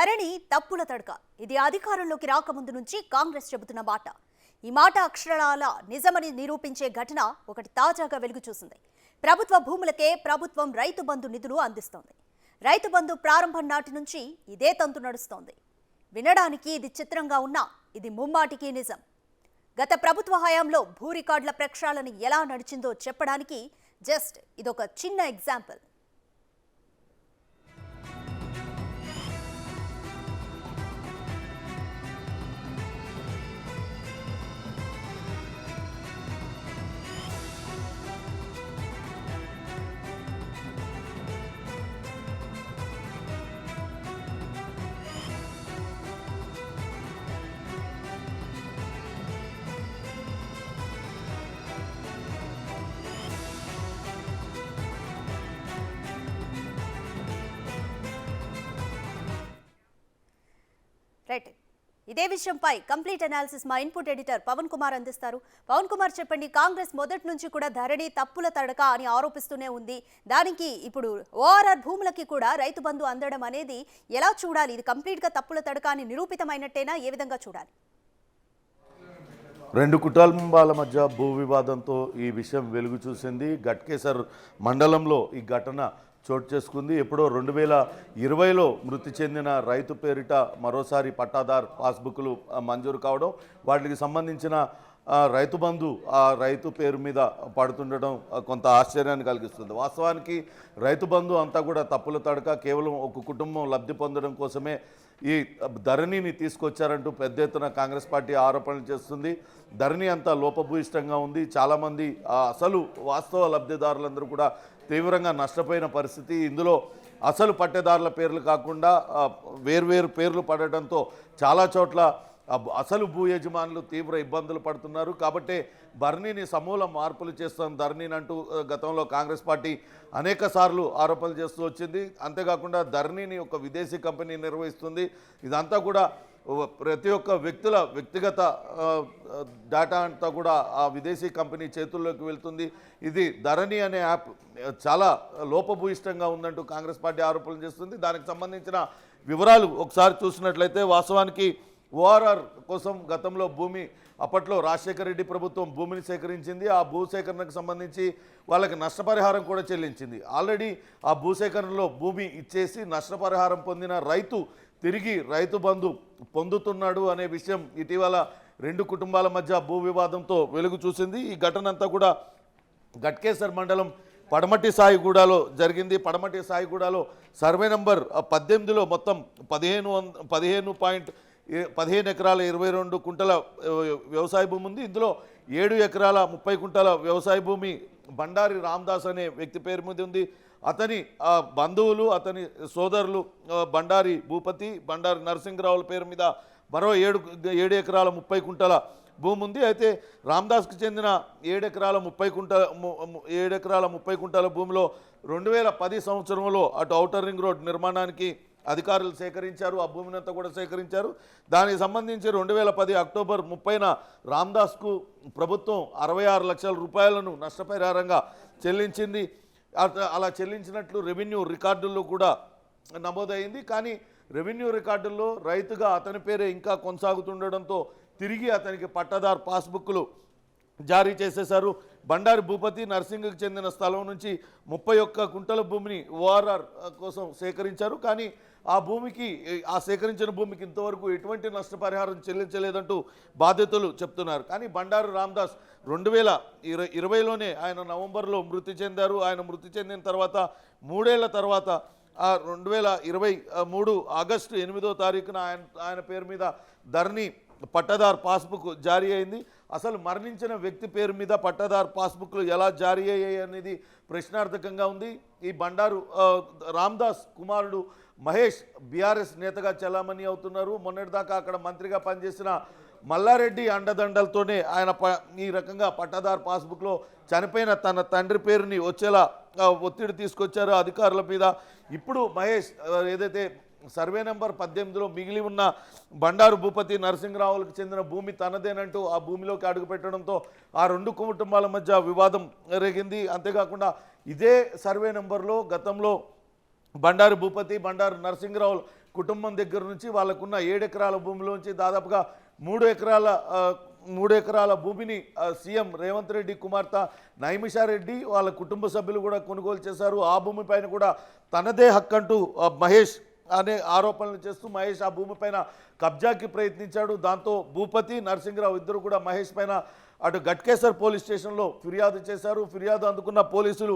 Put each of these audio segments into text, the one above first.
ధరణి తప్పుల తడక. ఇది అధికారంలోకి రాకముందు నుంచి కాంగ్రెస్ చెబుతున్న మాట. ఈ మాట అక్షరాల నిజమని నిరూపించే ఘటన ఒకటి తాజాగా వెలుగు చూసింది. ప్రభుత్వ భూములకే ప్రభుత్వం రైతు బంధు నిధులు అందిస్తోంది. రైతు బంధు ప్రారంభం నాటి నుంచి ఇదే తంతు నడుస్తోంది. వినడానికి ఇది చిత్రంగా ఉన్నా ఇది ముమ్మాటికి నిజం. గత ప్రభుత్వ హయాంలో భూ రికార్డుల ప్రక్షాళన ఎలా నడిచిందో చెప్పడానికి జస్ట్ ఇదొక చిన్న ఎగ్జాంపుల్. రైట్, ఇదే విషయంపై కంప్లీట్ అనాలిసిస్ మా ఇన్పుట్ ఎడిటర్ పవన్ కుమార్ అందిస్తారు. పవన్ కుమార్, చెప్పండి. కాంగ్రెస్ మొదటి నుంచి కూడా ధరణి తప్పుల తడక అని ఆరోపిస్తూనే ఉంది. దానికి ఇప్పుడు ఓఆర్ఆర్ భూములకి కూడా రైతు బంధు అందడం అనేది ఎలా చూడాలి? ఇది కంప్లీట్గా తప్పుల తడక అని నిరూపితమైనట్టేనా? ఏ విధంగా చూడాలి? రెండు కుటుంబాల మధ్య భూ వివాదంతో ఈ విషయం వెలుగు చూసింది. గట్కేసర్ మండలంలో ఈ ఘటన చోటు చేసుకుంది. ఎప్పుడో 2020లో మృతి చెందిన రైతు పేరిట మరోసారి పట్టాదార్ పాస్బుక్లు మంజూరు కావడం, వాటికి సంబంధించిన రైతు బంధు ఆ రైతు పేరు మీద పడుతుండడం కొంత ఆశ్చర్యాన్ని కలిగిస్తుంది. వాస్తవానికి రైతు బంధు అంతా కూడా తప్పుల తడక, కేవలం ఒక కుటుంబం లబ్ధి పొందడం కోసమే ఈ ధరణిని తీసుకొచ్చారంటూ పెద్ద ఎత్తున కాంగ్రెస్ పార్టీ ఆరోపణలు చేస్తుంది. ధరణి అంతా లోపభూయిష్టంగా ఉంది. చాలామంది అసలు వాస్తవ లబ్ధిదారులందరూ కూడా తీవ్రంగా నష్టపోయిన పరిస్థితి. ఇందులో అసలు పట్టేదారుల పేర్లు కాకుండా వేర్వేరు పేర్లు పడటంతో చాలా చోట్ల అసలు భూ యజమానులు తీవ్ర ఇబ్బందులు పడుతున్నారు. కాబట్టి ధరణిని సమూల మార్పులు చేస్తాం ధరణిని అంటూ గతంలో కాంగ్రెస్ పార్టీ అనేక సార్లు ఆరోపణలు చేస్తూ వచ్చింది. అంతేకాకుండా ధరణిని ఒక విదేశీ కంపెనీ నిర్వహిస్తుంది. ఇదంతా కూడా ప్రతి ఒక్క వ్యక్తుల వ్యక్తిగత డేటా అంతా కూడా ఆ విదేశీ కంపెనీ చేతుల్లోకి వెళ్తుంది. ఇది ధరణి అనే యాప్ చాలా లోపభూయిష్టంగా ఉందంటూ కాంగ్రెస్ పార్టీ ఆరోపణలు చేస్తుంది. దానికి సంబంధించిన వివరాలు ఒకసారి చూసినట్లయితే, వాస్తవానికి ఓఆర్ఆర్ కోసం గతంలో భూమి అప్పట్లో రాజశేఖర రెడ్డి ప్రభుత్వం భూమిని సేకరించింది. ఆ భూసేకరణకు సంబంధించి వాళ్ళకి నష్టపరిహారం కూడా చెల్లించింది. ఆల్రెడీ ఆ భూసేకరణలో భూమి ఇచ్చేసి నష్టపరిహారం పొందిన రైతు తిరిగి రైతు బంధు పొందుతున్నాడు అనే విషయం ఇటీవల రెండు కుటుంబాల మధ్య భూ వివాదంతో వెలుగు చూసింది. ఈ ఘటన అంతా కూడా గట్కేసర్ మండలం పడమటి సాయిగూడలో జరిగింది. పడమటి సాయిగూడలో సర్వే నంబర్ 18లో మొత్తం 15 ఎకరాల 22 కుంటల వ్యవసాయ భూమి ఉంది. ఇందులో 7 ఎకరాల 30 కుంటల వ్యవసాయ భూమి బండారి రామదాస్ అనే వ్యక్తి పేరు మీద ఉంది. అతని బంధువులు, అతని సోదరులు బండారి భూపతి, బండారి నరసింహరావుల పేరు మీద మరో 7 ఎకరాల 30 కుంటల భూమి ఉంది. అయితే రామదాస్కి చెందిన 7 ఎకరాల 30 కుంటల భూమిలో 2010 సంవత్సరంలో అటు ఔటర్ రింగ్ రోడ్ నిర్మాణానికి అధికారులు సేకరించారు. ఆ భూమిని అంతా కూడా సేకరించారు. దానికి సంబంధించి 2010 అక్టోబర్ 30న రామదాస్కు ప్రభుత్వం 66 లక్షల రూపాయలను నష్టపరిహారంగా చెల్లించింది. అలా చెల్లించినట్లు రెవెన్యూ రికార్డుల్లో కూడా నమోదైంది. కానీ రెవెన్యూ రికార్డుల్లో రైతుగా అతని పేరే ఇంకా కొనసాగుతుండడంతో తిరిగి అతనికి పట్టాదార్ పాస్బుక్లు జారీ చేసేశారు. బండారి భూపతి నర్సింగ్కి చెందిన స్థలం నుంచి 31 కుంటల భూమిని ఓఆర్ఆర్ కోసం సేకరించారు. కానీ ఆ సేకరించిన భూమికి ఇంతవరకు ఎటువంటి నష్టపరిహారం చెల్లించలేదంటూ బాధితులు చెప్తున్నారు. కానీ బండారు రామదాస్ 2020లోనే ఆయన నవంబర్లో మృతి చెందారు. ఆయన మృతి చెందిన తర్వాత 3 ఏళ్ల తర్వాత 2023 ఆగస్టు 8వ తారీఖున ఆయన పేరు మీద ధరణి పట్టాదార్ పాస్బుక్ జారీ అయింది. అసలు మరణించిన వ్యక్తి పేరు మీద పట్టాదార్ పాస్బుక్లు ఎలా జారీ అయ్యాయి అనేది ప్రశ్నార్థకంగా ఉంది. ఈ బండారు రామదాస్ కుమారుడు మహేష్ బీఆర్ఎస్ నేతగా చలామణి అవుతున్నారు. మొన్నటిదాకా అక్కడ మంత్రిగా పనిచేసిన మల్లారెడ్డి అండదండలతోనే ఆయన ఈ రకంగా పట్టాదార్ పాస్బుక్లో చనిపోయిన తన తండ్రి పేరుని వచ్చేలా ఒత్తిడి తీసుకొచ్చారు అధికారుల మీద. ఇప్పుడు మహేష్ ఏదైతే సర్వే నెంబర్ 18లో మిగిలి ఉన్న బండారు భూపతి నరసింహరావులకు చెందిన భూమి తనదేనంటూ ఆ భూమిలోకి అడుగుపెట్టడంతో ఆ రెండు కుటుంబాల మధ్య వివాదం రేగింది. అంతేకాకుండా ఇదే సర్వే నెంబర్లో గతంలో బండారు భూపతి, బండారు నరసింహరావు కుటుంబం దగ్గర నుంచి వాళ్ళకున్న 7 ఎకరాల భూమిలోంచి దాదాపుగా 3 ఎకరాల భూమిని సీఎం రేవంత్ రెడ్డి కుమార్తె నైమిషారెడ్డి వాళ్ళ కుటుంబ సభ్యులు కూడా కొనుగోలు చేశారు. ఆ భూమిపైన కూడా తనదే హక్కంటూ మహేష్ అనే ఆరోపణలు చేస్తూ మహేష్ ఆ భూమిపైన కబ్జాకి ప్రయత్నించాడు. దాంతో భూపతి నరసింహరావు ఇద్దరు కూడా మహేష్ పైన అటు గట్కేసర్ పోలీస్ స్టేషన్లో ఫిర్యాదు చేశారు. ఫిర్యాదు అందుకున్న పోలీసులు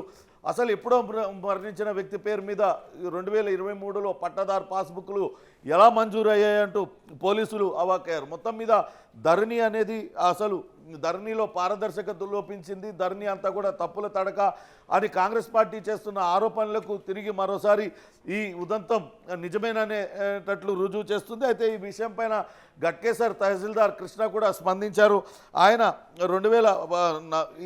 అసలు ఎప్పుడో మరణించిన వ్యక్తి పేరు మీద 2023లో పట్టాదారు పాస్బుక్లు ఎలా మంజూరు అయ్యాయంటూ పోలీసులు అవాక్కయ్యారు. మొత్తం మీద ధరణి అనేది అసలు ధరణిలో పారదర్శకత లోపించింది, ధరణి అంతా కూడా తప్పుల తడక అని కాంగ్రెస్ పార్టీ చేస్తున్న ఆరోపణలకు తిరిగి మరోసారి ఈ ఉదంతం నిజమేననేటట్లు రుజువు చేస్తుంది. అయితే ఈ విషయం పైన గట్కేసర్ తహసీల్దార్ కృష్ణ కూడా స్పందించారు. ఆయన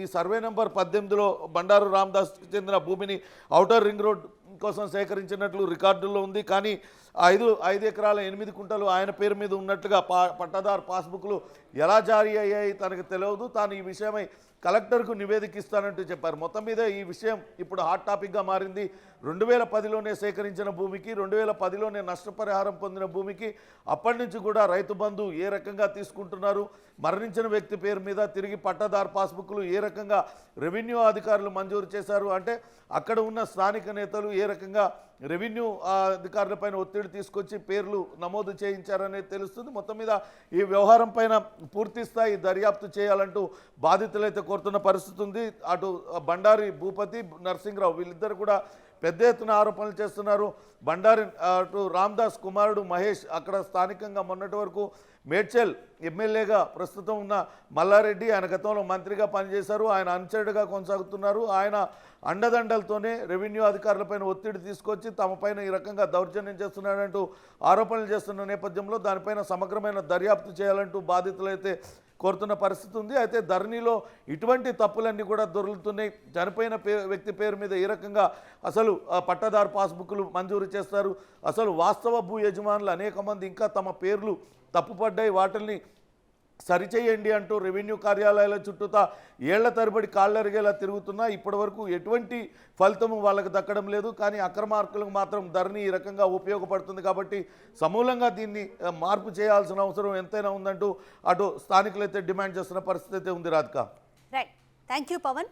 ఈ సర్వే నెంబర్ 18లో బండారు రామదాస్ చెందిన భూమిని ఔటర్ రింగ్ రోడ్ కోసం సేకరించినట్లు రికార్డుల్లో ఉంది. కానీ 5 ఎకరాల 8 కుంటలు ఆయన పేరు మీద ఉన్నట్లుగా పట్టాదారు పాస్బుక్లు ఎలా జారీ అయ్యాయి తనకు తెలియదు. తాను ఈ విషయమై కలెక్టర్కు నివేదిక ఇస్తానంటూ చెప్పారు. మొత్తం మీద ఈ విషయం ఇప్పుడు హాట్ టాపిక్గా మారింది. 2010లోనే సేకరించిన భూమికి 2010లోనే నష్టపరిహారం పొందిన భూమికి అప్పటి నుంచి కూడా రైతు బంధు ఏ రకంగా తీసుకుంటున్నారు, మరణించిన వ్యక్తి పేరు మీద తిరిగి పట్టాదారు పాస్బుక్లు ఏ రకంగా రెవెన్యూ అధికారులు మంజూరు చేశారు అంటే అక్కడ ఉన్న స్థానిక నేతలు ఏ రకంగా రెవెన్యూ అధికారులపైన ఒత్తిడి తీసుకొచ్చి పేర్లు నమోదు చేయించారనేది తెలుస్తుంది. మొత్తం మీద ఈ వ్యవహారం పైన పూర్తి స్థాయి దర్యాప్తు చేయాలంటూ బాధితులైతే కోరుతున్న పరిస్థితి ఉంది. అటు బండారి భూపతి నరసింహరావు వీళ్ళిద్దరు కూడా పెద్ద ఎత్తున ఆరోపణలు చేస్తున్నారు. బండారి అటు రామదాస్ కుమారుడు మహేష్ అక్కడ స్థానికంగా మొన్నటి వరకు మేడ్చల్ ఎమ్మెల్యేగా ప్రస్తుతం ఉన్న మల్లారెడ్డి ఆయన గతంలో మంత్రిగా పనిచేశారు. ఆయన అనుచరుడుగా కొనసాగుతున్నారు. ఆయన అండదండలతోనే రెవెన్యూ అధికారులపైన ఒత్తిడి తీసుకొచ్చి తమపైన ఈ రకంగా దౌర్జన్యం చేస్తున్నాడంటూ ఆరోపణలు చేస్తున్న నేపథ్యంలో దానిపైన సమగ్రమైన దర్యాప్తు చేయాలంటూ బాధితులైతే కోరుతున్న పరిస్థితి ఉంది. అయితే ధరణిలో ఇటువంటి తప్పులన్నీ కూడా దొరుకుతున్నాయి. చనిపోయిన వ్యక్తి పేరు మీద ఏ రకంగా అసలు పట్టాదారు పాస్బుక్లు మంజూరు చేస్తారు, అసలు వాస్తవ భూ యజమానులు అనేక మంది ఇంకా తమ పేర్లు తప్పుపడ్డాయి, వాటిని సరిచేయండి అంటూ రెవెన్యూ కార్యాలయాల చుట్టూతా ఏళ్ల తరబడి కాళ్ళరిగేలా తిరుగుతున్నా ఇప్పటి వరకు ఎటువంటి ఫలితము వాళ్ళకు దక్కడం లేదు. కానీ అక్రమార్కులకు మాత్రం ధరణి ఈ రకంగా ఉపయోగపడుతుంది. కాబట్టి సమూలంగా దీన్ని మార్పు చేయాల్సిన అవసరం ఎంతైనా ఉందంటూ అటు స్థానికులైతే డిమాండ్ చేస్తున్న పరిస్థితి అయితే ఉంది. Radhika. Right, thank you Pawan.